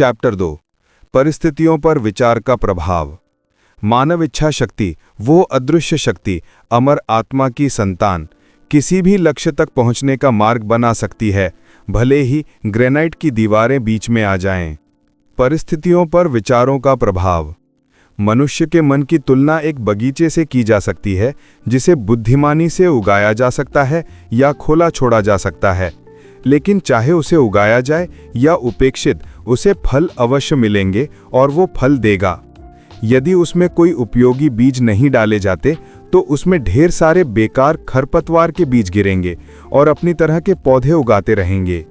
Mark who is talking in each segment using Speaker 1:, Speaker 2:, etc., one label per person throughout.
Speaker 1: Chapter 2 परिस्थितियों पर विचार का प्रभाव। मानव इच्छा शक्ति, वो अदृश्य शक्ति, अमर आत्मा की संतान, किसी भी लक्ष्य तक पहुंचने का मार्ग बना सकती है, भले ही ग्रेनाइट की दीवारें बीच में आ जाएं। परिस्थितियों पर विचारों का प्रभाव। मनुष्य के मन की तुलना एक बगीचे से की जा सकती है, जिसे बुद्धिमानी से उगाया जा सकता है या खोला छोड़ा जा सकता है। लेकिन चाहे उसे उगाया जाए या उपेक्षित, उसे फल अवश्य मिलेंगे और वो फल देगा। यदि उसमें कोई उपयोगी बीज नहीं डाले जाते तो उसमें ढेर सारे बेकार खरपतवार के बीज गिरेंगे और अपनी तरह के पौधे उगाते रहेंगे।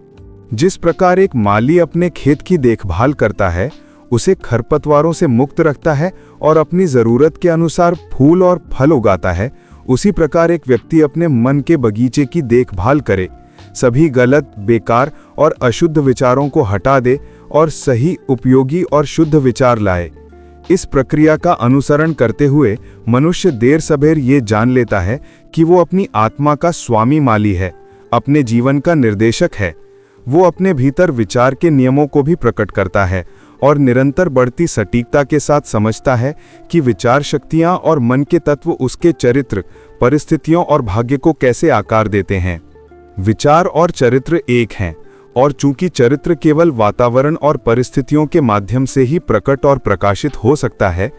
Speaker 1: जिस प्रकार एक माली अपने खेत की देखभाल करता है, उसे खरपतवारों से मुक्त रखता है और अपनी ज़रूरत के अनुसार फूल और फल उगाता है, उसी प्रकार एक व्यक्ति अपने मन के बगीचे की देखभाल करे, सभी गलत, बेकार और अशुद्ध विचारों को हटा दे और सही, उपयोगी और शुद्ध विचार लाए। इस प्रक्रिया का अनुसरण करते हुए मनुष्य देर सबेर ये जान लेता है कि वो अपनी आत्मा का स्वामी माली है, अपने जीवन का निर्देशक है। वो अपने भीतर विचार के नियमों को भी प्रकट करता है और निरंतर बढ़ती सटीकता के साथ समझता है कि विचार शक्तियाँ और मन के तत्व उसके चरित्र, परिस्थितियों और भाग्य को कैसे आकार देते हैं। विचार और चरित्र एक हैं, और चूंकि चरित्र केवल वातावरण और परिस्थितियों के माध्यम से ही प्रकट और प्रकाशित हो सकता है,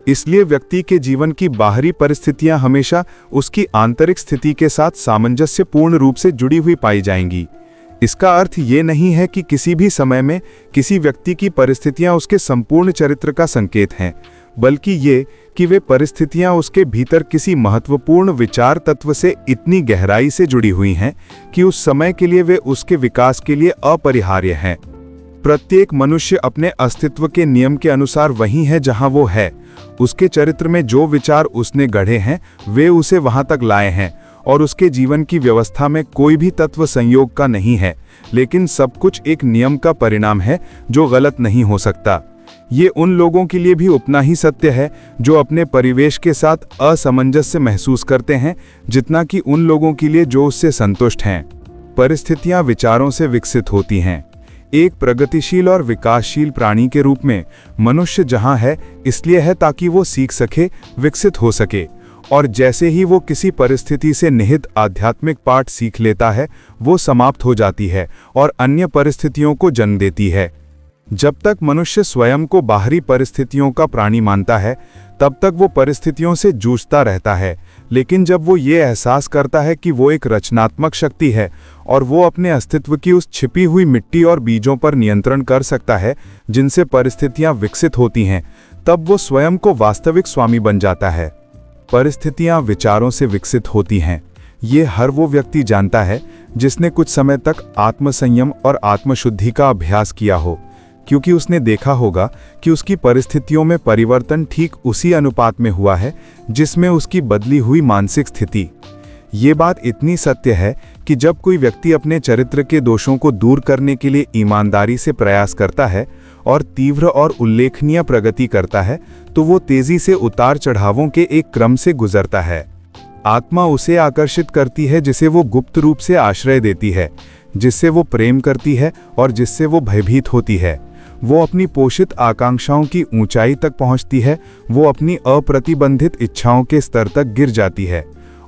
Speaker 1: इसलिए व्यक्ति के जीवन की बाहरी परिस्थितियां हमेशा उसकी आंतरिक स्थिति के साथ सामंजस्यपूर्ण रूप से जुड़ी हुई पाई जाएंगी। इसका अर्थ ये नहीं है कि किसी भी समय में किसी व्यक्ति की परिस्थितियां उसके संपूर्ण चरित्र का संकेत हैं, बल्कि ये कि वे परिस्थितियां उसके भीतर किसी महत्वपूर्ण विचार तत्व से इतनी गहराई से जुड़ी हुई हैं कि उस समय के लिए वे उसके विकास के लिए अपरिहार्य हैं। प्रत्येक मनुष्य अपने अस्तित्व के नियम के अनुसार वहीं है जहां वो है। उसके चरित्र में जो विचार उसने गढ़े हैं, वे उसे वहां तक लाए हैं, और उसके जीवन की व्यवस्था में कोई भी तत्व संयोग का नहीं है, लेकिन सब कुछ एक नियम का परिणाम है जो गलत नहीं हो सकता। ये उन लोगों के लिए भी उतना ही सत्य है जो अपने परिवेश के साथ असमंजस्य महसूस करते हैं, जितना कि उन लोगों के लिए जो उससे संतुष्ट हैं। परिस्थितियां विचारों से विकसित होती हैं। एक प्रगतिशील और विकासशील प्राणी के रूप में मनुष्य जहां है, इसलिए है ताकि वो सीख सके, विकसित हो सके, और जैसे ही वो किसी परिस्थिति से निहित आध्यात्मिक पाठ सीख लेता है, वो समाप्त हो जाती है और अन्य परिस्थितियों को जन्म देती है। जब तक मनुष्य स्वयं को बाहरी परिस्थितियों का प्राणी मानता है, तब तक वो परिस्थितियों से जूझता रहता है। लेकिन जब वो ये एहसास करता है कि वो एक रचनात्मक शक्ति है और वो अपने अस्तित्व की उस छिपी हुई मिट्टी और बीजों पर नियंत्रण कर सकता है जिनसे परिस्थितियां विकसित होती हैं, तब वो स्वयं को वास्तविक स्वामी बन जाता है। परिस्थितियां विचारों से विकसित होती हैं, ये हर वो व्यक्ति जानता है जिसने कुछ समय तक आत्मसंयम और आत्मशुद्धि का अभ्यास किया हो, क्योंकि उसने देखा होगा कि उसकी परिस्थितियों में परिवर्तन ठीक उसी अनुपात में हुआ है जिसमें उसकी बदली हुई मानसिक स्थिति। ये बात इतनी सत्य है कि जब कोई व्यक्ति अपने चरित्र के दोषों को दूर करने के लिए ईमानदारी से प्रयास करता है और तीव्र और उल्लेखनीय प्रगति करता है, तो वो तेजी से उतार चढ़ावों के एक क्रम से गुजरता है। आत्मा उसे आकर्षित करती है जिसे वो गुप्त रूप से आश्रय देती है, जिससे वो प्रेम करती है और जिससे वो भयभीत होती है। वो अपनी पोषित आकांक्षाओं की ऊंचाई तक पहुंचती है, वो अपनी अप्रतिबंधित इच्छाओं के स्तर तक गिर जाती है,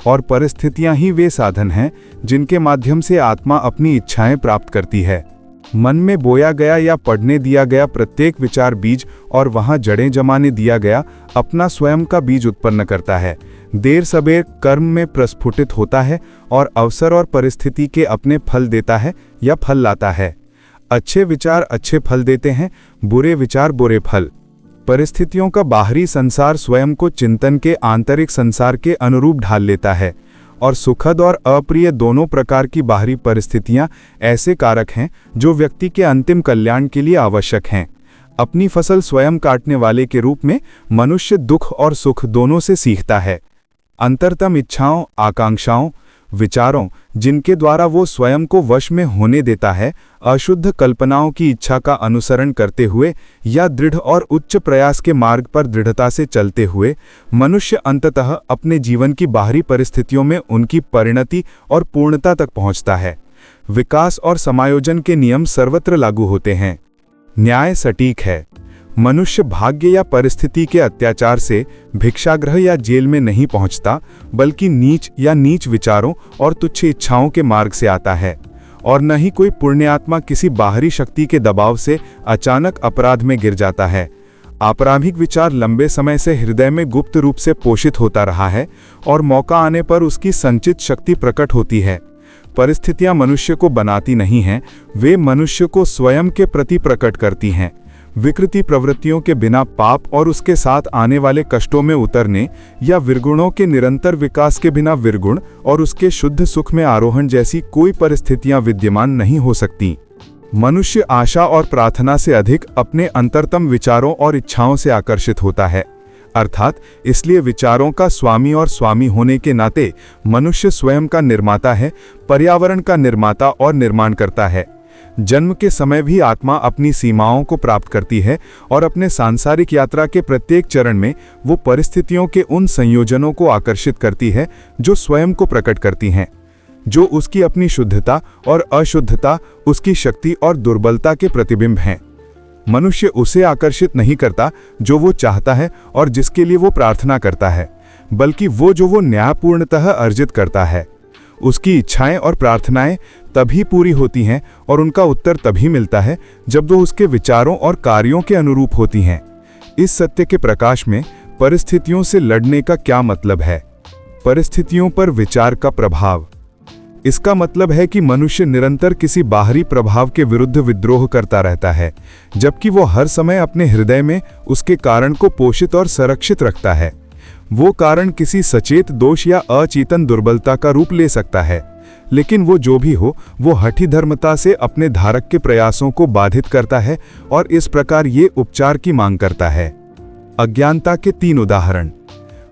Speaker 1: और परिस्थितियां ही वे साधन हैं जिनके माध्यम से आत्मा अपनी इच्छाएं प्राप्त करती है। मन में बोया गया या पढ़ने दिया गया प्रत्येक विचार बीज और वहां जड़ें जमाने दिया गया अपना स्वयं का बीज उत्पन्न करता है, देर सबेर कर्म में प्रस्फुटित होता है और अवसर और परिस्थिति के अपने फल देता है या फल लाता है। अच्छे विचार अच्छे फल देते हैं, बुरे विचार बुरे फल। परिस्थितियों का बाहरी संसार स्वयं को चिंतन के आंतरिक संसार के अनुरूप ढाल लेता है, और सुखद और अप्रिय दोनों प्रकार की बाहरी परिस्थितियां ऐसे कारक हैं जो व्यक्ति के अंतिम कल्याण के लिए आवश्यक हैं। अपनी फसल स्वयं काटने वाले के रूप में मनुष्य दुख और सुख दोनों से सीखता है। अंतरतम इच्छाओं, आकांक्षाओं, विचारों जिनके द्वारा वो स्वयं को वश में होने देता है, अशुद्ध कल्पनाओं की इच्छा का अनुसरण करते हुए या दृढ़ और उच्च प्रयास के मार्ग पर दृढ़ता से चलते हुए मनुष्य अंततः अपने जीवन की बाहरी परिस्थितियों में उनकी परिणति और पूर्णता तक पहुंचता है। विकास और समायोजन के नियम सर्वत्र लागू होते हैं। न्याय सटीक है। मनुष्य भाग्य या परिस्थिति के अत्याचार से भिक्षागृह या जेल में नहीं पहुंचता, बल्कि नीच विचारों और तुच्छ इच्छाओं के मार्ग से आता है। और न ही कोई पुण्यात्मा किसी बाहरी शक्ति के दबाव से अचानक अपराध में गिर जाता है। आपराधिक विचार लंबे समय से हृदय में गुप्त रूप से पोषित होता रहा है और मौका आने पर उसकी संचित शक्ति प्रकट होती है। परिस्थितियां मनुष्य को बनाती नहीं हैं, वे मनुष्य को स्वयं के प्रति प्रकट करती हैं। विकृति प्रवृत्तियों के बिना पाप और उसके साथ आने वाले कष्टों में उतरने, या विरगुणों के निरंतर विकास के बिना विरगुण और उसके शुद्ध सुख में आरोहण जैसी कोई परिस्थितियां विद्यमान नहीं हो सकती। मनुष्य आशा और प्रार्थना से अधिक अपने अंतरतम विचारों और इच्छाओं से आकर्षित होता है। अर्थात इसलिए विचारों का स्वामी और स्वामी होने के नाते मनुष्य स्वयं का निर्माता है, पर्यावरण का निर्माता और निर्माण करता है। जन्म के समय भी आत्मा अपनी सीमाओं को प्राप्त करती है और अपने सांसारिक यात्रा के प्रत्येक चरण में वो परिस्थितियों के उन संयोजनों को आकर्षित करती है जो स्वयं को प्रकट करती हैं, जो उसकी अपनी शुद्धता और अशुद्धता, उसकी शक्ति और दुर्बलता के प्रतिबिंब हैं। मनुष्य उसे आकर्षित नहीं करता जो वो चाहता है और जिसके लिए वो प्रार्थना करता है, बल्कि जो वो न्यायपूर्णतः अर्जित करता है। उसकी इच्छाएं और प्रार्थनाएं तभी पूरी होती हैं और उनका उत्तर तभी मिलता है जब वो उसके विचारों और कार्यों के अनुरूप होती हैं। इस सत्य के प्रकाश में परिस्थितियों से लड़ने का क्या मतलब है? परिस्थितियों पर विचार का प्रभाव। इसका मतलब है कि मनुष्य निरंतर किसी बाहरी प्रभाव के विरुद्ध विद्रोह करता रहता है, जबकि वो हर समय अपने हृदय में उसके कारण को पोषित और संरक्षित रखता है। वो कारण किसी सचेत दोष या अचेतन दुर्बलता का रूप ले सकता है, लेकिन वो जो भी हो, वो हठी धर्मता से अपने धारक के प्रयासों को बाधित करता है और इस प्रकार ये उपचार की मांग करता है। अज्ञानता के 3 उदाहरण।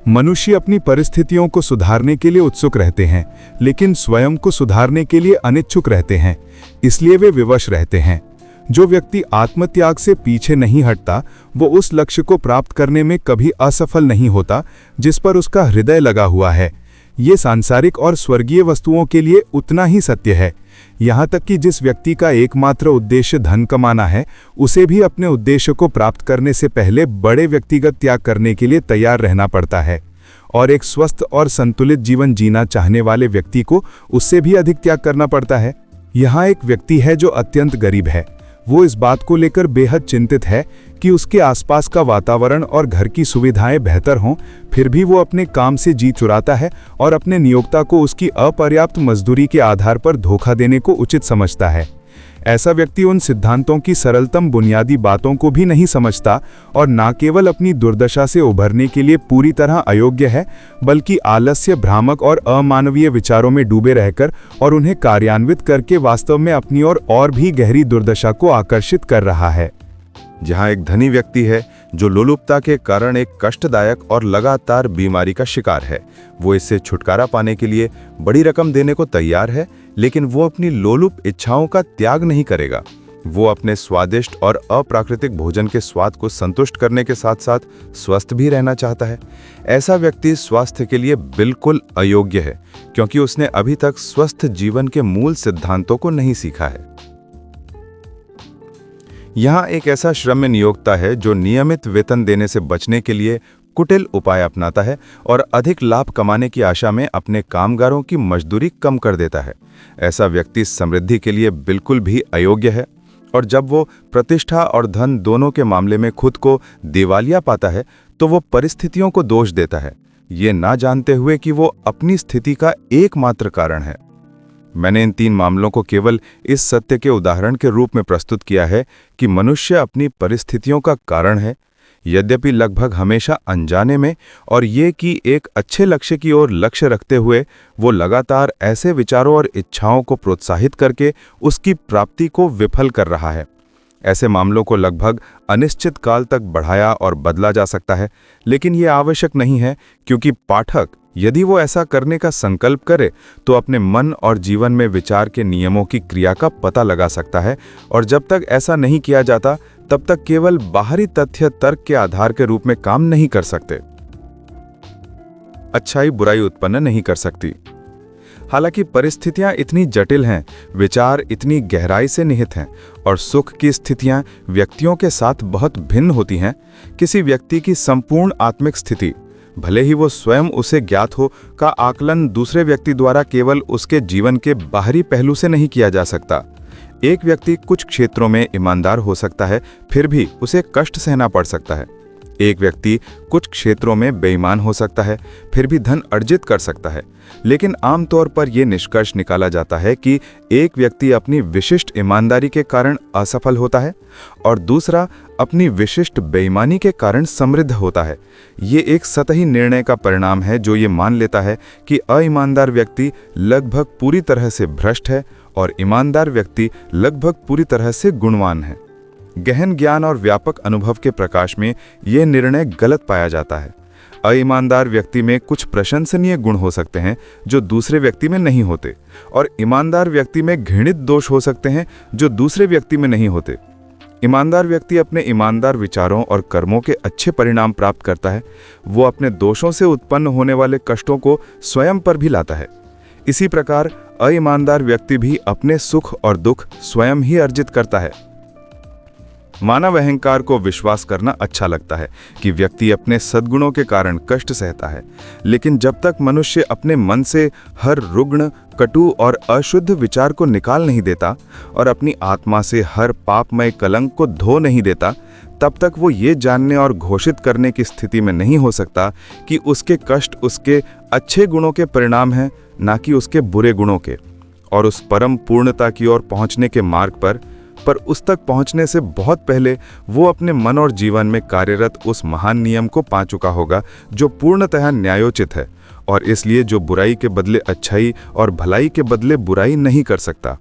Speaker 1: मनुष्य अपनी परिस्थितियों को सुधारने के लिए उत्सुक रहते हैं, लेकिन स्वयं को सुधारने के लिए अनिच्छुक रहते हैं, इसलिए वे विवश रहते हैं। जो व्यक्ति आत्मत्याग से पीछे नहीं हटता, वो उस लक्ष्य को प्राप्त करने में कभी असफल नहीं होता जिस पर उसका हृदय लगा हुआ है। ये सांसारिक और स्वर्गीय वस्तुओं के लिए उतना ही सत्य है। यहाँ तक कि जिस व्यक्ति का एकमात्र उद्देश्य धन कमाना है, उसे भी अपने उद्देश्य को प्राप्त करने से पहले बड़े व्यक्तिगत त्याग करने के लिए तैयार रहना पड़ता है। और एक स्वस्थ और संतुलित जीवन जीना चाहने वाले व्यक्ति को उससे भी अधिक त्याग करना पड़ता है। यहाँ एक व्यक्ति है जो अत्यंत गरीब है। वो इस बात को लेकर बेहद चिंतित है कि उसके आसपास का वातावरण और घर की सुविधाएं बेहतर हों, फिर भी वो अपने काम से जी चुराता है और अपने नियोक्ता को उसकी अपर्याप्त मजदूरी के आधार पर धोखा देने को उचित समझता है। ऐसा व्यक्ति उन सिद्धांतों की सरलतम बुनियादी बातों को भी नहीं समझता और न केवल अपनी दुर्दशा से उभरने के लिए पूरी तरह अयोग्य है, बल्कि आलस्य, भ्रामक और अमानवीय विचारों में डूबे रहकर और उन्हें कार्यान्वित करके वास्तव में अपनी ओर और भी गहरी दुर्दशा को आकर्षित कर रहा है।
Speaker 2: जहां एक धनी व्यक्ति है जो लोलुपता के कारण एक कष्टदायक और लगातार बीमारी का शिकार है, वो इससे छुटकारा पाने के लिए बड़ी रकम देने को तैयार है, लेकिन वो अपनी लोलुप इच्छाओं का त्याग नहीं करेगा। वो अपने स्वादिष्ट और अप्राकृतिक भोजन के स्वाद को संतुष्ट करने के साथ साथ स्वस्थ भी रहना चाहता है। ऐसा व्यक्ति स्वास्थ्य के लिए बिल्कुल अयोग्य है, क्योंकि उसने अभी तक स्वस्थ जीवन के मूल सिद्धांतों को नहीं सीखा है। यहाँ एक ऐसा श्रम्य नियोक्ता है जो नियमित वेतन देने से बचने के लिए कुटिल उपाय अपनाता है और अधिक लाभ कमाने की आशा में अपने कामगारों की मजदूरी कम कर देता है। ऐसा व्यक्ति समृद्धि के लिए बिल्कुल भी अयोग्य है, और जब वो प्रतिष्ठा और धन दोनों के मामले में खुद को दिवालिया पाता है, तो वो परिस्थितियों को दोष देता है, ये ना जानते हुए कि वो अपनी स्थिति का एकमात्र कारण है। मैंने इन 3 मामलों को केवल इस सत्य के उदाहरण के रूप में प्रस्तुत किया है कि मनुष्य अपनी परिस्थितियों का कारण है, यद्यपि लगभग हमेशा अनजाने में, और ये कि एक अच्छे लक्ष्य की ओर लक्ष्य रखते हुए वो लगातार ऐसे विचारों और इच्छाओं को प्रोत्साहित करके उसकी प्राप्ति को विफल कर रहा है। ऐसे मामलों को लगभग अनिश्चित काल तक बढ़ाया और बदला जा सकता है, लेकिन ये आवश्यक नहीं है, क्योंकि पाठक यदि वो ऐसा करने का संकल्प करे तो अपने मन और जीवन में विचार के नियमों की क्रिया का पता लगा सकता है, और जब तक ऐसा नहीं किया जाता तब तक केवल बाहरी तथ्य तर्क के आधार के रूप में काम नहीं कर सकते। अच्छाई बुराई उत्पन्न नहीं कर सकती। हालांकि परिस्थितियां इतनी जटिल हैं, विचार इतनी गहराई से निहित हैं और सुख की स्थितियां व्यक्तियों के साथ बहुत भिन्न होती हैं। किसी व्यक्ति की संपूर्ण आत्मिक स्थिति, भले ही वो स्वयं उसे ज्ञात हो, का आकलन दूसरे व्यक्ति द्वारा केवल उसके जीवन के बाहरी पहलू से नहीं किया जा सकता। एक व्यक्ति कुछ क्षेत्रों में ईमानदार हो सकता है, फिर भी उसे कष्ट सहना पड़ सकता है। एक व्यक्ति कुछ क्षेत्रों में बेईमान हो सकता है, फिर भी धन अर्जित कर सकता है। लेकिन आमतौर पर यह निष्कर्ष निकाला जाता है कि एक व्यक्ति अपनी विशिष्ट ईमानदारी के कारण असफल होता है और दूसरा अपनी विशिष्ट बेईमानी के कारण समृद्ध होता है। ये एक सतही निर्णय का परिणाम है जो ये मान लेता है कि अईमानदार व्यक्ति लगभग पूरी तरह से भ्रष्ट है और ईमानदार व्यक्ति लगभग पूरी तरह से गुणवान है। गहन ज्ञान और व्यापक अनुभव के प्रकाश में यह निर्णय गलत पाया जाता है। अईमानदार व्यक्ति में कुछ प्रशंसनीय गुण हो सकते हैं जो दूसरे व्यक्ति में नहीं होते, और ईमानदार व्यक्ति में घृणित दोष हो सकते हैं जो दूसरे व्यक्ति में नहीं होते। ईमानदार व्यक्ति अपने ईमानदार विचारों और कर्मों के अच्छे परिणाम प्राप्त करता है। वो अपने दोषों से उत्पन्न होने वाले कष्टों को स्वयं पर भी लाता है। इसी प्रकार अईमानदार व्यक्ति भी अपने सुख और दुख स्वयं ही अर्जित करता है। मानव अहंकार को विश्वास करना अच्छा लगता है कि व्यक्ति अपने सद्गुणों के कारण कष्ट सहता है, लेकिन जब तक मनुष्य अपने मन से हर रुग्ण, कटु और अशुद्ध विचार को निकाल नहीं देता और अपनी आत्मा से हर पापमय कलंक को धो नहीं देता, तब तक वो ये जानने और घोषित करने की स्थिति में नहीं हो सकता कि उसके कष्ट उसके अच्छे गुणों के परिणाम हैं, ना कि उसके बुरे गुणों के। और उस परम पूर्णता की ओर पहुंचने के मार्ग पर उस तक पहुंचने से बहुत पहले वो अपने मन और जीवन में कार्यरत उस महान नियम को पा चुका होगा जो पूर्णतः न्यायोचित है, और इसलिए जो बुराई के बदले अच्छाई और भलाई के बदले बुराई नहीं कर सकता।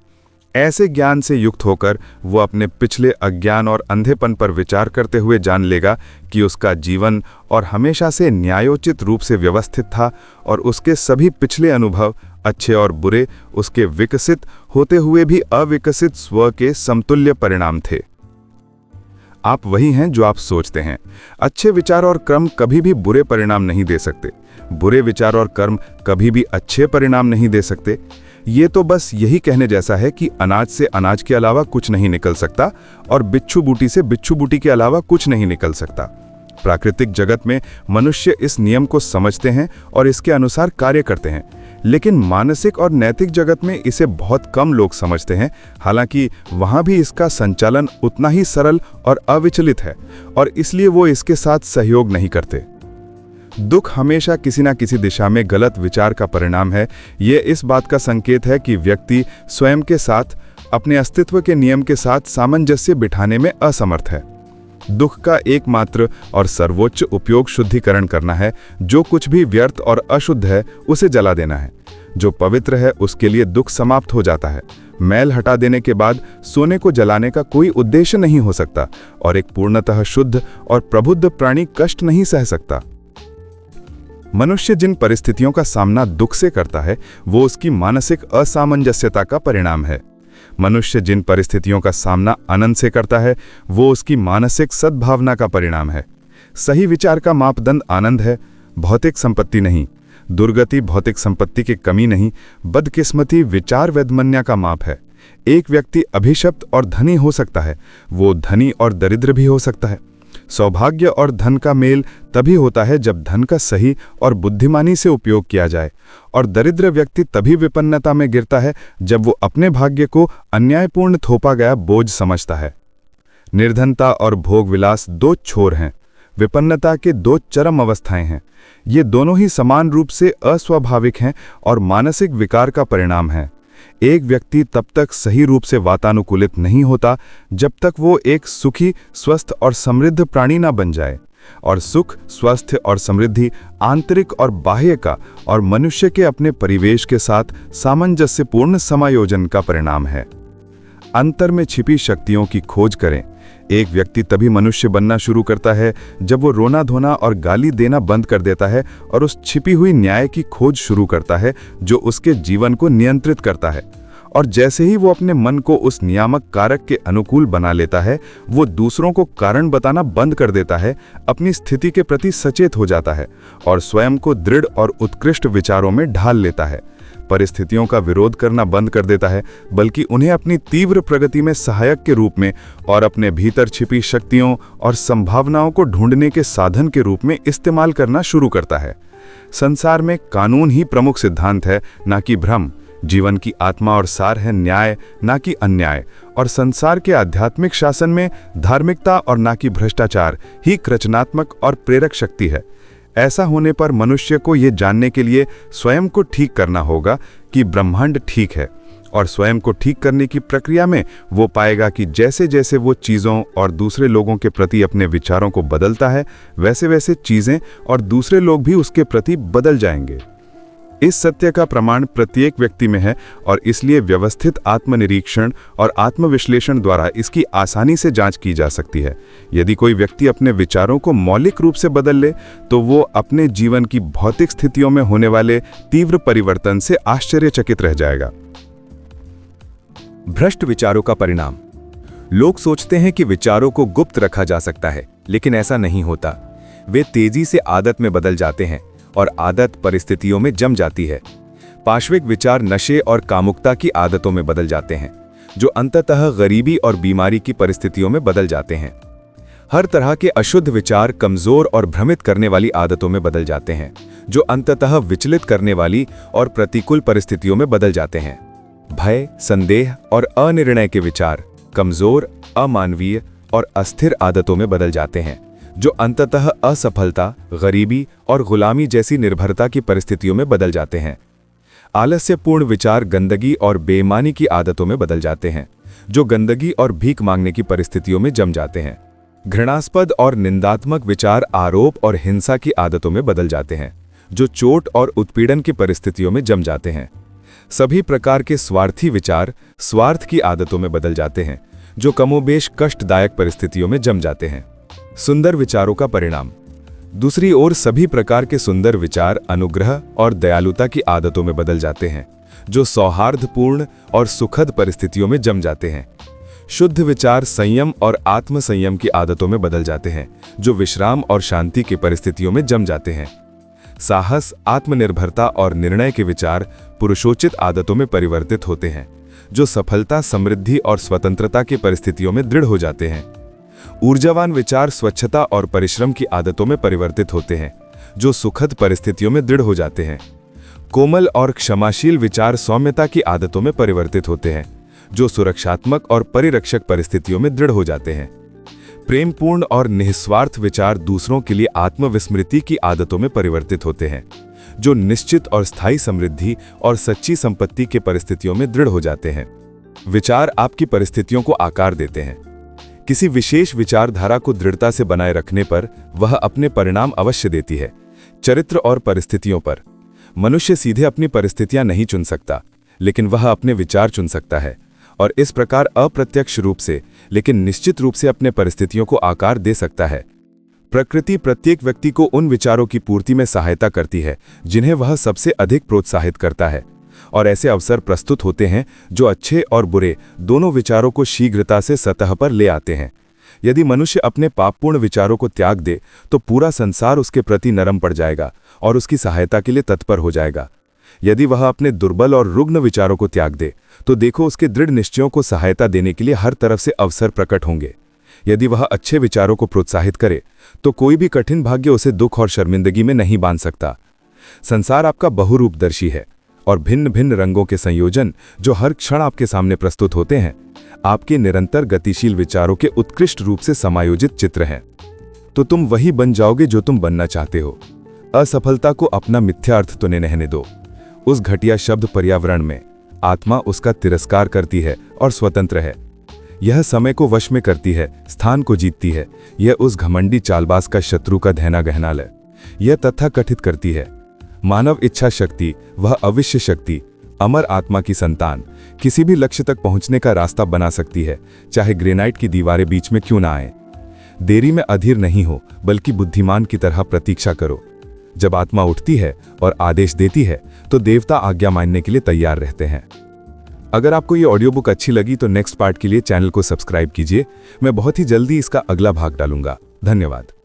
Speaker 2: ऐसे ज्ञान से युक्त होकर वो अपने पिछले अज्ञान और अंधेपन पर विचार करते हुए जान लेगा कि उसका जीवन और हमेशा से न्यायोचित रूप से व्यवस्थित था और उसके सभी पिछले अनुभव, अच्छे और बुरे, उसके विकसित होते हुए भी अविकसित स्व के समतुल्य परिणाम थे। आप वही हैं जो आप सोचते हैं। अच्छे विचार और कर्म कभी भी बुरे परिणाम नहीं दे सकते। बुरे विचार और कर्म कभी भी अच्छे परिणाम नहीं दे सकते। ये तो बस यही कहने जैसा है कि अनाज से अनाज के अलावा कुछ नहीं निकल सकता और बिच्छू बूटी से बिच्छू बूटी के अलावा कुछ नहीं निकल सकता। प्राकृतिक जगत में मनुष्य इस नियम को समझते हैं और इसके अनुसार कार्य करते हैं, लेकिन मानसिक और नैतिक जगत में इसे बहुत कम लोग समझते हैं। हालांकि वहां भी इसका संचालन उतना ही सरल और अविचलित है और इसलिए वो इसके साथ सहयोग नहीं करते। दुख हमेशा किसी न किसी दिशा में गलत विचार का परिणाम है। ये इस बात का संकेत है कि व्यक्ति स्वयं के साथ, अपने अस्तित्व के नियम के साथ सामंजस्य बिठाने में असमर्थ है। दुख का एकमात्र और सर्वोच्च उपयोग शुद्धिकरण करना है। जो कुछ भी व्यर्थ और अशुद्ध है उसे जला देना है। जो पवित्र है उसके लिए दुख समाप्त हो जाता है। मैल हटा देने के बाद सोने को जलाने का कोई उद्देश्य नहीं हो सकता और एक पूर्णतः शुद्ध और प्रबुद्ध प्राणी कष्ट नहीं सह सकता। मनुष्य जिन परिस्थितियों का सामना दुख से करता है वो उसकी मानसिक असामंजस्यता का परिणाम है। मनुष्य जिन परिस्थितियों का सामना आनंद से करता है वो उसकी मानसिक सद्भावना का परिणाम है। सही विचार का मापदंड आनंद है, भौतिक संपत्ति नहीं। दुर्गति भौतिक संपत्ति की कमी नहीं, बदकिस्मती विचार वैधमन्या का माप है। एक व्यक्ति अभिशप्त और धनी हो सकता है, वो धनी और दरिद्र भी हो सकता है। सौभाग्य और धन का मेल तभी होता है जब धन का सही और बुद्धिमानी से उपयोग किया जाए, और दरिद्र व्यक्ति तभी विपन्नता में गिरता है जब वो अपने भाग्य को अन्यायपूर्ण थोपा गया बोझ समझता है। निर्धनता और भोग विलास दो छोर हैं, विपन्नता के दो चरम अवस्थाएं हैं। ये दोनों ही समान रूप से अस्वाभाविक हैं और मानसिक विकार का परिणाम हैं। एक व्यक्ति तब तक सही रूप से वातानुकूलित नहीं होता जब तक वो एक सुखी, स्वस्थ और समृद्ध प्राणी ना बन जाए, और सुख, स्वास्थ्य और समृद्धि आंतरिक और बाह्य का और मनुष्य के अपने परिवेश के साथ सामंजस्यपूर्ण समायोजन का परिणाम है। अंतर में छिपी शक्तियों की खोज करें। एक व्यक्ति तभी मनुष्य बनना शुरू करता है जब वो रोना धोना और गाली देना बंद कर देता है और उस छिपी हुई न्याय की खोज शुरू करता है जो उसके जीवन को नियंत्रित करता है। और जैसे ही वो अपने मन को उस नियामक कारक के अनुकूल बना लेता है, वो दूसरों को कारण बताना बंद कर देता है, अपनी स्थिति के प्रति सचेत हो जाता है और स्वयं को दृढ़ और उत्कृष्ट विचारों में ढाल लेता है।
Speaker 1: परिस्थितियों का विरोध करना बंद कर देता है, बल्कि उन्हें अपनी तीव्र प्रगति में सहायक के रूप में और अपने भीतर छिपी शक्तियों और संभावनाओं को ढूंढने के साधन के रूप में इस्तेमाल करना शुरू करता है। संसार में कानून ही प्रमुख सिद्धांत है, ना कि भ्रम। जीवन की आत्मा और सार है न्याय, ना कि अन्याय। और संसार के आध्यात्मिक शासन में धार्मिकता और ना कि भ्रष्टाचार ही रचनात्मक और प्रेरक शक्ति है। ऐसा होने पर मनुष्य को ये जानने के लिए स्वयं को ठीक करना होगा कि ब्रह्मांड ठीक है, और स्वयं को ठीक करने की प्रक्रिया में वो पाएगा कि जैसे जैसे वो चीज़ों और दूसरे लोगों के प्रति अपने विचारों को बदलता है, वैसे वैसे चीज़ें और दूसरे लोग भी उसके प्रति बदल जाएंगे। इस सत्य का प्रमाण प्रत्येक व्यक्ति में है, और इसलिए व्यवस्थित आत्मनिरीक्षण और आत्मविश्लेषण द्वारा इसकी आसानी से जांच की जा सकती है। यदि कोई व्यक्ति अपने विचारों को मौलिक रूप से बदल ले, तो वो अपने जीवन की भौतिक स्थितियों में होने वाले तीव्र परिवर्तन से आश्चर्यचकित रह जाएगा।
Speaker 3: भ्रष्ट विचारों का परिणाम। लोग सोचते हैं कि विचारों को गुप्त रखा जा सकता है, लेकिन ऐसा नहीं होता। वे तेजी से आदत में बदल जाते हैं, और आदत परिस्थितियों में जम जाती है। पार्श्विक विचार नशे और कामुकता की आदतों में बदल जाते हैं, जो अंततः गरीबी और बीमारी की परिस्थितियों में बदल जाते हैं। हर तरह के अशुद्ध विचार कमजोर और भ्रमित करने वाली आदतों में बदल जाते हैं, जो अंततः विचलित करने वाली और प्रतिकूल परिस्थितियों में बदल जाते हैं। भय, संदेह और अनिर्णय के विचार कमजोर, अमानवीय और अस्थिर आदतों में बदल जाते हैं, जो अंततः असफलता, गरीबी और गुलामी जैसी निर्भरता की परिस्थितियों में बदल जाते हैं। आलस्यपूर्ण विचार गंदगी और बेईमानी की आदतों में बदल जाते हैं, जो गंदगी और भीख मांगने की परिस्थितियों में जम जाते हैं। घृणास्पद और निंदात्मक विचार आरोप और हिंसा की आदतों में बदल जाते हैं, जो चोट और उत्पीड़न की परिस्थितियों में जम जाते हैं। सभी प्रकार के स्वार्थी विचार स्वार्थ की आदतों में बदल जाते हैं, जो कमोबेश कष्टदायक परिस्थितियों में जम जाते हैं। सुंदर विचारों का परिणाम। दूसरी ओर सभी प्रकार के सुंदर विचार अनुग्रह और दयालुता की आदतों में बदल जाते हैं, जो सौहार्दपूर्ण और सुखद परिस्थितियों में जम जाते हैं। शुद्ध विचार संयम और आत्मसंयम की आदतों में बदल जाते हैं, जो विश्राम और शांति की परिस्थितियों में जम जाते हैं। साहस, आत्मनिर्भरता और निर्णय के विचार पुरुषोचित आदतों में परिवर्तित होते हैं, जो सफलता, समृद्धि और स्वतंत्रता की परिस्थितियों में दृढ़ हो जाते हैं। ऊर्जावान विचार स्वच्छता और परिश्रम की आदतों में परिवर्तित होते हैं, जो सुखद परिस्थितियों में दृढ़ हो जाते हैं। कोमल और क्षमाशील विचार सौम्यता की आदतों में परिवर्तित होते हैं, जो सुरक्षात्मक और परिरक्षक परिस्थितियों में दृढ़ हो जाते हैं। प्रेमपूर्ण और निस्वार्थ विचार दूसरों के लिए आत्मविस्मृति की आदतों में परिवर्तित होते हैं, जो निश्चित और स्थायी समृद्धि और सच्ची संपत्ति के परिस्थितियों में दृढ़ हो जाते हैं। विचार आपकी परिस्थितियों को आकार देते हैं। किसी विशेष विचारधारा को दृढ़ता से बनाए रखने पर वह अपने परिणाम अवश्य देती है। चरित्र और परिस्थितियों पर मनुष्य सीधे अपनी परिस्थितियां नहीं चुन सकता, लेकिन वह अपने विचार चुन सकता है, और इस प्रकार अप्रत्यक्ष रूप से लेकिन निश्चित रूप से अपने परिस्थितियों को आकार दे सकता है। प्रकृति प्रत्येक व्यक्ति को उन विचारों की पूर्ति में सहायता करती है जिन्हें वह सबसे अधिक प्रोत्साहित करता है, और ऐसे अवसर प्रस्तुत होते हैं जो अच्छे और बुरे दोनों विचारों को शीघ्रता से सतह पर ले आते हैं। यदि मनुष्य अपने पापपूर्ण विचारों को त्याग दे, तो पूरा संसार उसके प्रति नरम पड़ जाएगा और उसकी सहायता के लिए तत्पर हो जाएगा। यदि वह अपने दुर्बल और रुग्ण विचारों को त्याग दे, तो देखो उसके दृढ़ निश्चयों को सहायता देने के लिए हर तरफ से अवसर प्रकट होंगे। यदि वह अच्छे विचारों को प्रोत्साहित करे, तो कोई भी कठिन भाग्य उसे दुख और शर्मिंदगी में नहीं बांध सकता। संसार आपका बहुरूपदर्शी है, और भिन्न भिन्न रंगों के संयोजन जो हर क्षण आपके सामने प्रस्तुत होते हैं, आपके निरंतर गतिशील विचारों के उत्कृष्ट रूप से समायोजित चित्र हैं। तो तुम वही बन जाओगे जो तुम बनना चाहते हो। असफलता को अपना मिथ्या अर्थ तो नहीं रहने दो। उस घटिया शब्द पर्यावरण में आत्मा उसका तिरस्कार करती है और स्वतंत्र है। यह समय को वश में करती है, स्थान को जीतती है। यह उस घमंडी चालबाज का शत्रु का धैना गहना है। यह तथा कथित करती है, मानव इच्छा शक्ति, वह अविश्य शक्ति, अमर आत्मा की संतान, किसी भी लक्ष्य तक पहुंचने का रास्ता बना सकती है, चाहे ग्रेनाइट की दीवारें बीच में क्यों ना आए। देरी में अधीर नहीं हो, बल्कि बुद्धिमान की तरह प्रतीक्षा करो। जब आत्मा उठती है और आदेश देती है, तो देवता आज्ञा मानने के लिए तैयार रहते हैं। अगर आपको ये ऑडियो बुक अच्छी लगी तो नेक्स्ट पार्ट के लिए चैनल को सब्सक्राइब कीजिए। मैं बहुत ही जल्दी इसका अगला भाग डालूंगा। धन्यवाद।